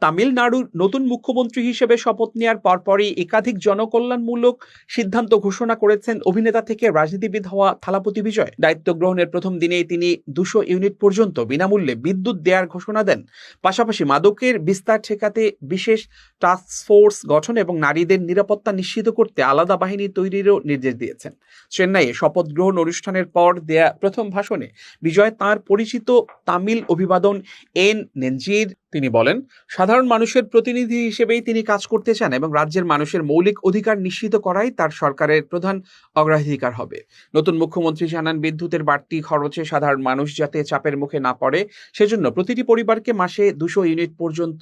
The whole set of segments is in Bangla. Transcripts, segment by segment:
তামিলনাড়ুর নতুন মুখ্যমন্ত্রী হিসেবে শপথ নেওয়ার পরপরই একাধিক জনকল্যাণমূলক সিদ্ধান্ত ঘোষণা করেছেন অভিনেতা থেকে রাজনীতিবিদ হওয়া থালাপতি বিজয়। দায়িত্ব গ্রহণের প্রথম দিনেই তিনি 200 ইউনিট পর্যন্ত বিনামূল্যে বিদ্যুৎ দেওয়ার ঘোষণা দেন। পাশাপাশি মাদকের বিস্তার ঠেকাতে বিশেষ টাস্ক ফোর্স গঠন এবং নারীদের নিরাপত্তা নিশ্চিত করতে আলাদা বাহিনী তৈরিরও নির্দেশ দিয়েছেন। চেন্নাইয়ে শপথ গ্রহণ অনুষ্ঠানের পর দেয়া প্রথম ভাষণে বিজয় তাঁর পরিচিত তামিল অভিবাদন এন নেঞ্জির তিনি বলেন, সাধারণ মানুষের প্রতিনিধি হিসেবেই তিনি কাজ করতে চান এবং রাজ্যের মানুষের মৌলিক অধিকার নিশ্চিত করাই তার সরকারের প্রধান অগ্রাধিকার হবে। নতুন মুখ্যমন্ত্রী জানান, বিদ্যুতের বাড়তি খরচে সাধারণ মানুষ যাতে চাপের মুখে না পড়ে সেজন্য প্রতিটি পরিবারকে মাসে 200 ইউনিট পর্যন্ত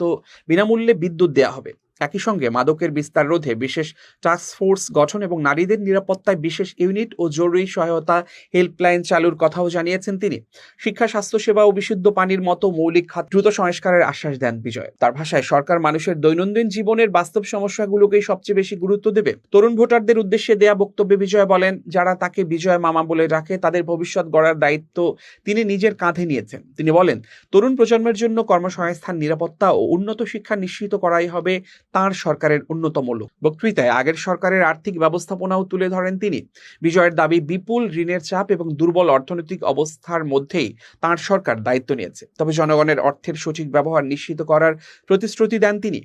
বিনামূল্যে বিদ্যুৎ দেওয়া হবে। একই সঙ্গে মাদকের বিস্তার রোধে বিশেষ টাস্ক ফোর্স গঠন এবং নারীদের নিরাপত্তায় বিশেষ ইউনিট ও জরুরি সহায়তা হেল্পলাইন চালুর কথাও জানিয়েছেন তিনি। শিক্ষা, স্বাস্থ্যসেবা ও বিশুদ্ধ পানির মতো মৌলিক খাত দ্রুত সংস্কারের আশ্বাস দেন বিজয়। তার ভাষায়, সরকার মানুষের দৈনন্দিন জীবনের বাস্তব সমস্যাগুলোকেই সবচেয়ে বেশি গুরুত্ব দেবে। তরুণ ভোটারদের উদ্দেশ্যে দেয়া বক্তব্যে বিজয় বলেন, যারা তাকে বিজয় মামা বলে রাখে তাদের ভবিষ্যৎ গড়ার দায়িত্ব তিনি নিজের কাঁধে নিয়েছেন। তিনি বলেন, তরুণ প্রজন্মের জন্য কর্মসংস্থান, নিরাপত্তা ও উন্নত শিক্ষা নিশ্চিত করাই হবে তাঁর সরকারের অন্যতম লক্ষ্য। বক্তৃতায় আগের সরকারের আর্থিক ব্যবস্থাপনাও তুলে ধরেন তিনি। বিজয়ের দাবি, বিপুল ঋণের চাপ এবং দুর্বল অর্থনৈতিক অবস্থার মধ্যেই তাঁর সরকার দায়িত্ব নিয়েছে, তবে জনগণের অর্থের সঠিক ব্যবহার নিশ্চিত করার প্রতিশ্রুতি দেন তিনি।